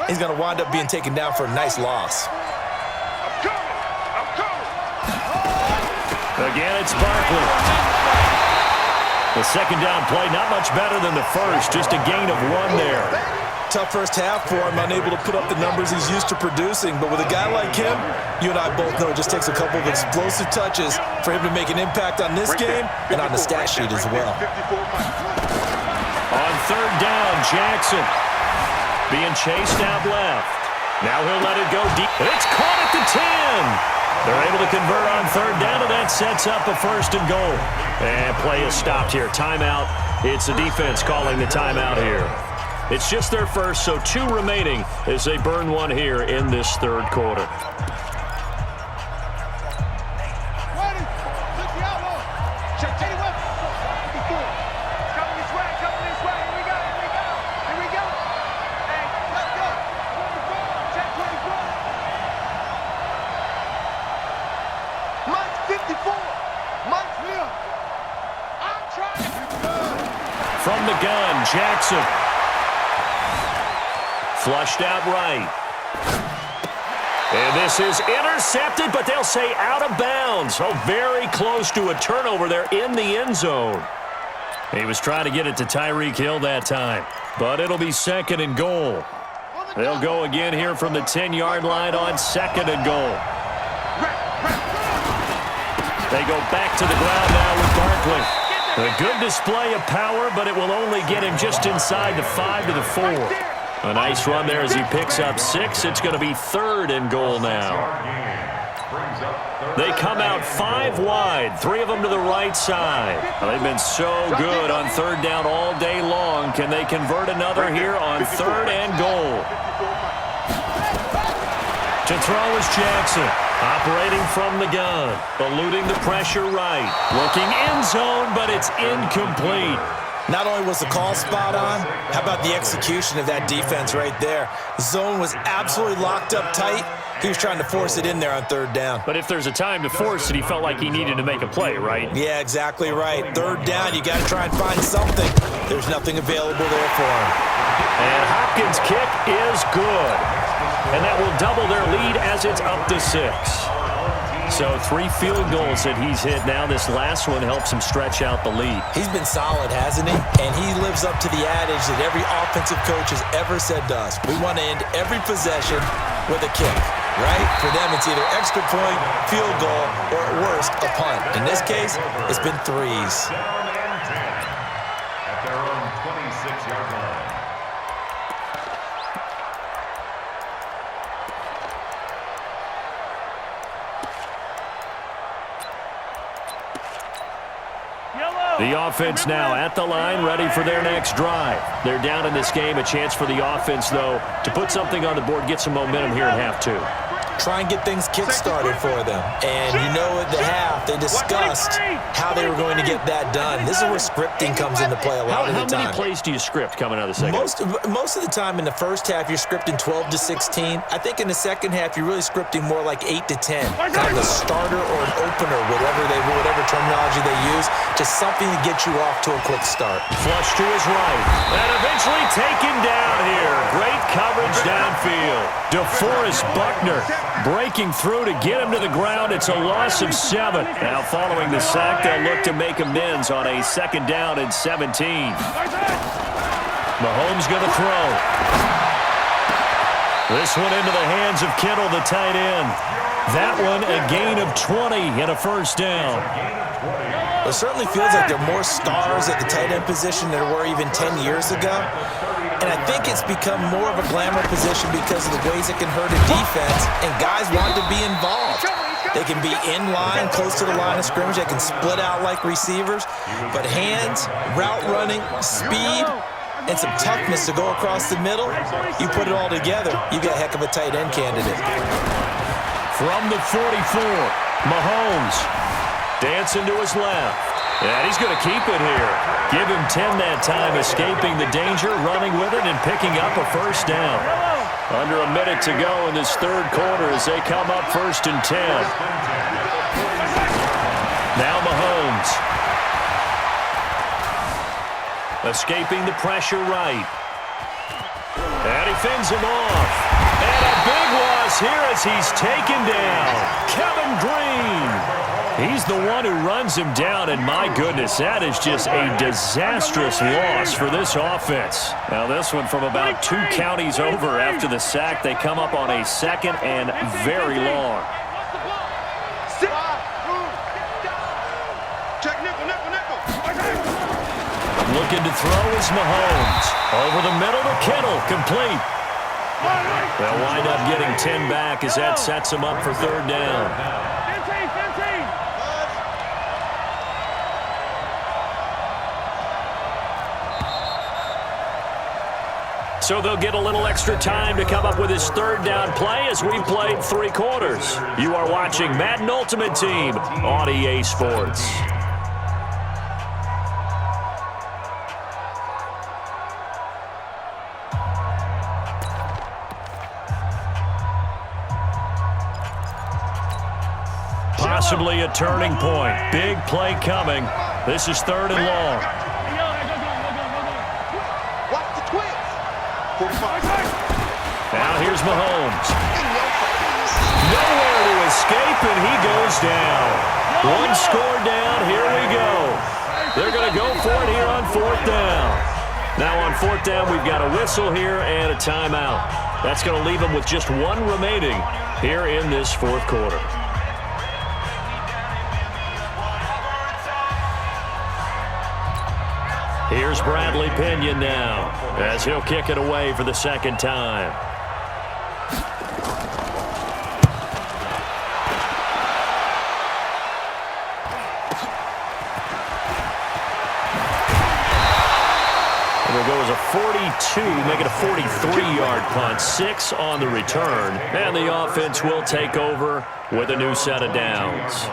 He's going to wind up being taken down for a nice loss. Again, it's Barkley. The second down play, not much better than the first, just a gain of 1 there. Tough first half for him, unable to put up the numbers he's used to producing. But with a guy like him, you and I both know it just takes a couple of explosive touches for him to make an impact on this game and on the stat sheet as well. On third down, Jackson being chased out left. Now he'll let it go deep. It's caught at the 10. They're able to convert on third down, and that sets up a first and goal. And play is stopped here. Timeout. It's the defense calling the timeout here. It's just their first, so 2 remaining as they burn 1 here in this third quarter. From the gun, Jackson. Flushed out right. And this is intercepted, but they'll say out of bounds. Oh, very close to a turnover there in the end zone. He was trying to get it to Tyreek Hill that time, but it'll be second and goal. They'll go again here from the 10-yard line on second and goal. They go back to the ground now with Barkley. A good display of power, but it will only get him just inside the 5 to the 4. A nice run there as he picks up 6. It's going to be third and goal now. They come out 5 wide, 3 of them to the right side. They've been so good on third down all day long. Can they convert another here on third and goal? To throw is Jackson. Operating from the gun, eluding the pressure right. Looking end zone, but it's incomplete. Not only was the call spot on, how about the execution of that defense right there? The zone was absolutely locked up tight. He was trying to force it in there on third down. But if there's a time to force it, he felt like he needed to make a play, right? Yeah, exactly right. Third down, you got to try and find something. There's nothing available there for him. And Hopkins' kick is good. And that will double their lead as it's up to 6. So 3 field goals that he's hit now. This last one helps him stretch out the lead. He's been solid, hasn't he? And he lives up to the adage that every offensive coach has ever said to us. We want to end every possession with a kick, right? For them, it's either extra point, field goal, or at worst, a punt. In this case, it's been 3s. At their own 26-yard line. The offense now at the line, ready for their next drive. They're down in this game. A chance for the offense, though, to put something on the board, get some momentum here in half 2. Try and get things kick-started for them. And you know at the half, they discussed how they were going to get that done. This is where scripting comes into play a lot of the time. How many plays do you script coming out of the second? Most of the time in the first half, you're scripting 12 to 16. I think in the second half, you're really scripting more like 8 to 10. Kind of a starter or an opener, whatever terminology they use. Just something to get you off to a quick start. Flush to his right. And eventually taken down here. Great coverage downfield. DeForest Buckner breaking through to get him to the ground. It's a loss of 7. Now following the sack, they'll look to make amends on a second down and 17. Mahomes going to throw. This one into the hands of Kittle, the tight end. That one a gain of 20 and a first down. It certainly feels like there are more stars at the tight end position than there were even 10 years ago. And I think it's become more of a glamour position because of the ways it can hurt a defense, and guys want to be involved. They can be in line, close to the line of scrimmage. They can split out like receivers. But hands, route running, speed, and some toughness to go across the middle, you put it all together, you got a heck of a tight end candidate. From the 44, Mahomes dancing to his left. And he's going to keep it here. Give him 10 that time, escaping the danger, running with it, and picking up a first down. Under a minute to go in this third quarter as they come up first and 10. Now Mahomes. Escaping the pressure right. And he fends him off. And a big loss here as he's taken down. Kevin Green. He's the one who runs him down, and my goodness, that is just a disastrous loss for this offense. Now this one from about 2 counties over after the sack. They come up on a second and very long. Looking to throw is Mahomes. Over the middle to Kittle, complete. They'll wind up getting 10 back as that sets them up for third down. So they'll get a little extra time to come up with his third down play as we've played 3 quarters. You are watching Madden Ultimate Team on EA Sports. Possibly a turning point. Big play coming. This is third and long. Now here's Mahomes. Nowhere to escape, and he goes down. 1 score down. Here we go. They're going to go for it here on 4th down. Now on 4th down, we've got a whistle here and a timeout. That's going to leave them with just 1 remaining here in this 4th quarter. Here's Bradley Pinion now as he'll kick it away for the 2nd time. And there goes a 42, make it a 43-yard punt, 6 on the return. And the offense will take over with a new set of downs.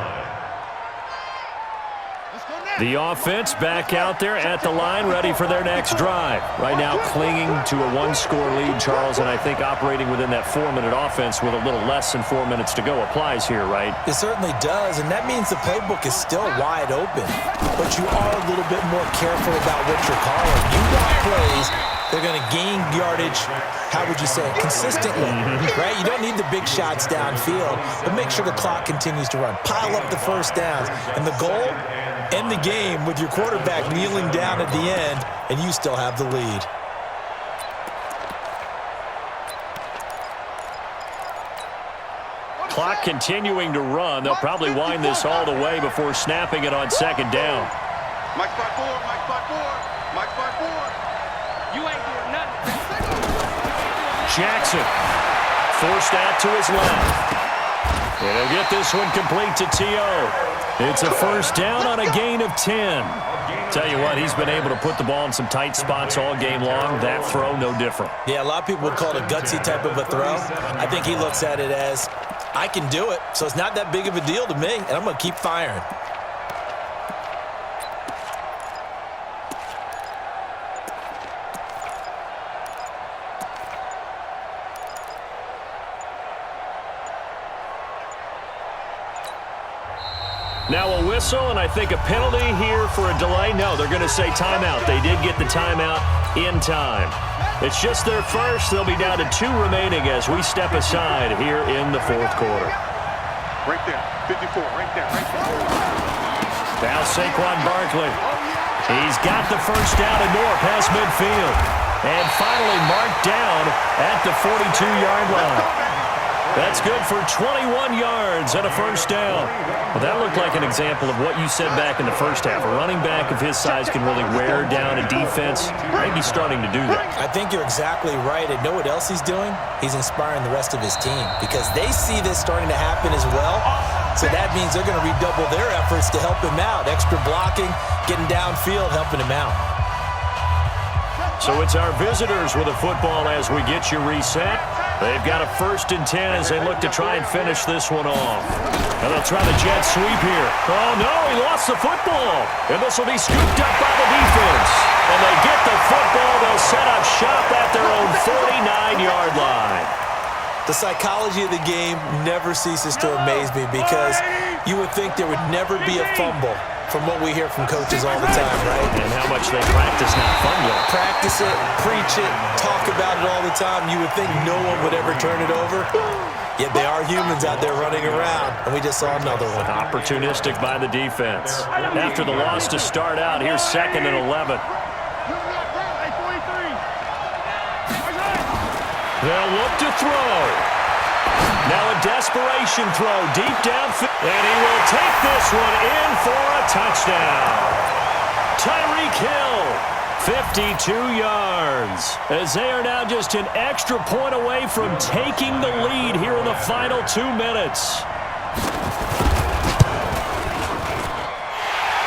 The offense back out there at the line, ready for their next drive. Right now clinging to a 1-score lead, Charles, and I think operating within that 4-minute offense with a little less than 4 minutes to go applies here, right? It certainly does, and that means the playbook is still wide open. But you are a little bit more careful about what you're calling. You want plays, they're going to gain yardage, how would you say it, consistently, right? You don't need the big shots downfield, but make sure the clock continues to run. Pile up the first downs, and the goal, end the game with your quarterback kneeling down at the end, and you still have the lead. Clock continuing to run. They'll probably wind this all the way before snapping it on 2nd down. Mike 5-4, Mike 5-4, Mike 5-4. You ain't doing nothing. Jackson forced out to his left. And he'll get this one complete to T.O. It's a 1st down on a gain of 10. Tell you what, he's been able to put the ball in some tight spots all game long. That throw, no different. Yeah, a lot of people would call it a gutsy type of a throw. I think he looks at it as, I can do it, so it's not that big of a deal to me, and I'm going to keep firing. Now a whistle, and I think a penalty here for a delay. No, they're going to say timeout. They did get the timeout in time. It's just their first. They'll be down to 2 remaining as we step aside here in the 4th quarter. Right there, 54, right there, right there. Now Saquon Barkley. He's got the 1st down and more past midfield. And finally marked down at the 42-yard line. That's good for 21 yards and a 1st down. Well, that looked like an example of what you said back in the 1st half. A running back of his size can really wear down a defense. I think he's starting to do that. I think you're exactly right. And know what else he's doing? He's inspiring the rest of his team because they see this starting to happen as well. So that means they're going to redouble their efforts to help him out. Extra blocking, getting downfield, helping him out. So it's our visitors with a football as we get you reset. They've got a 1st and 10 as they look to try and finish this one off. And they'll try the jet sweep here. Oh, no, he lost the football. And this will be scooped up by the defense. And they get the football. They'll set up shop at their own 49-yard line. The psychology of the game never ceases to amaze me because you would think there would never be a fumble from what we hear from coaches all the time, right? And how much they practice not fun yet. Practice it, preach it, talk about it all the time. You would think no one would ever turn it over. Yet they are humans out there running around, and we just saw another one. Opportunistic by the defense. After the loss to start out, here's 2nd and 11. They'll look to throw. Now a desperation throw deep downfield. And he will take this one in for a touchdown. Tyreek Hill, 52 yards. As they are now just an extra point away from taking the lead here in the final 2 minutes.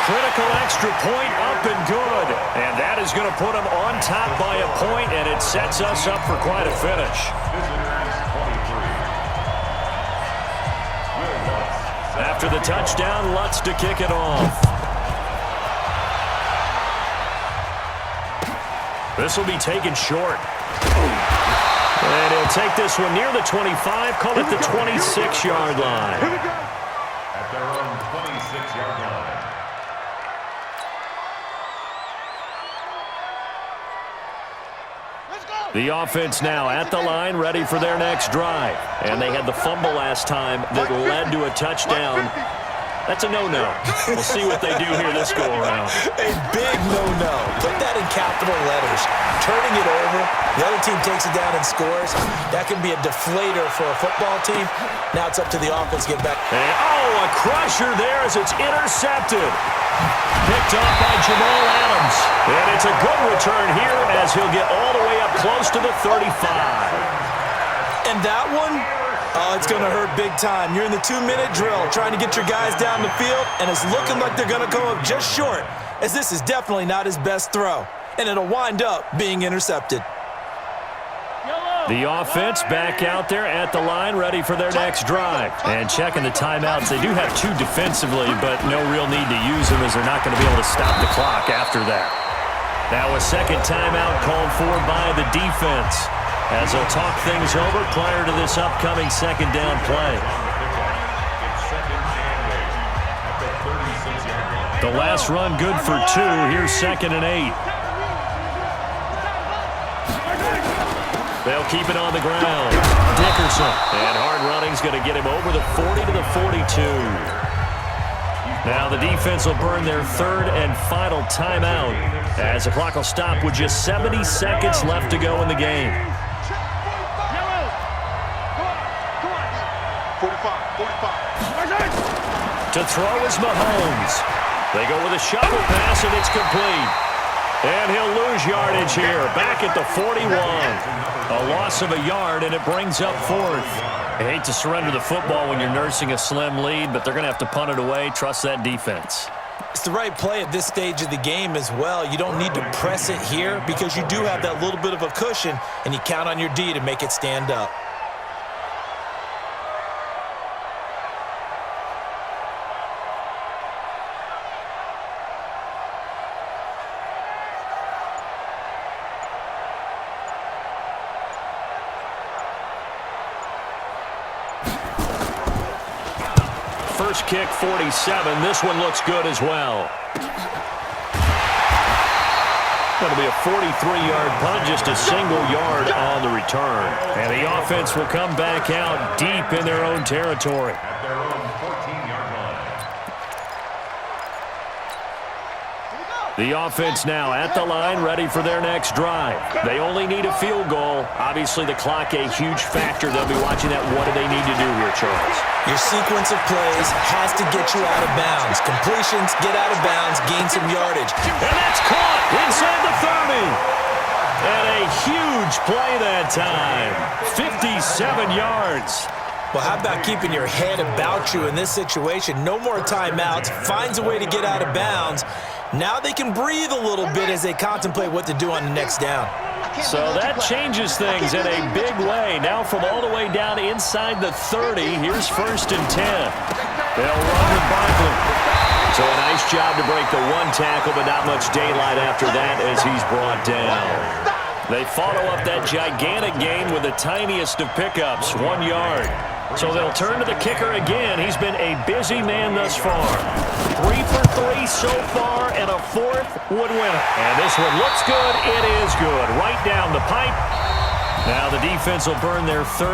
Critical extra point up and good. And that is going to put them on top by a point, and it sets us up for quite a finish. After the touchdown, Lutz to kick it off. This will be taken short. And he'll take this one near the 25, call it the 26-yard line. At their own 26-yard line. The offense now at the line, ready for their next drive. And they had the fumble last time that led to a touchdown. That's a no-no. We'll see what they do here this go-around. A big no-no. Put that in capital letters. Turning it over, the other team takes it down and scores. That can be a deflator for a football team. Now it's up to the offense to get back. And, a crusher there as it's intercepted. Picked up by Jamal Adams. And it's a good return here as he'll get all the way up close to the 35. And that one, it's going to hurt big time. You're in the 2-minute drill trying to get your guys down the field, and it's looking like they're going to come up just short, as this is definitely not his best throw. And it'll wind up being intercepted. The offense back out there at the line, ready for their next drive. And checking the timeouts. They do have 2 defensively, but no real need to use them as they're not going to be able to stop the clock after that. Now a second timeout called for by the defense, as they'll talk things over prior to this upcoming second down play. The last run good for 2. Here's 2nd and 8. They'll keep it on the ground. Dickerson. And hard running's going to get him over the 40 to the 42. Now the defense will burn their 3rd and final timeout as the clock will stop with just 70 seconds left to go in the game. 45. To throw is Mahomes. They go with a shovel pass, and it's complete. And he'll lose yardage here, back at the 41. A loss of a yard, and it brings up 4th. I hate to surrender the football when you're nursing a slim lead, but they're going to have to punt it away. Trust that defense. It's the right play at this stage of the game as well. You don't need to press it here because you do have that little bit of a cushion, and you count on your D to make it stand up. First kick, 47. This one looks good as well. Going to be a 43-yard punt, just a single yard on the return. And the offense will come back out deep in their own territory. At their own 14-yard line. The offense now at the line, ready for their next drive. They only need a field goal. Obviously, the clock a huge factor. They'll be watching that. What do they need to do here, Charles? Your sequence of plays has to get you out of bounds. Completions, get out of bounds, gain some yardage. And that's caught inside the 30. And a huge play that time. 57 yards. Well, how about keeping your head about you in this situation? No more timeouts. Finds a way to get out of bounds. Now they can breathe a little bit as they contemplate what to do on the next down. So that changes things in a big way. Now from all the way down inside the 30, here's 1st and 10. They'll run with Barkley. So a nice job to break the 1 tackle, but not much daylight after that as he's brought down. They follow up that gigantic gain with the tiniest of pickups, 1 yard. So they'll turn to the kicker again. He's been a busy man thus far. 3 for 3 so far, and a 4th would win it. And this one looks good. It is good. Right down the pipe. Now the defense will burn their third.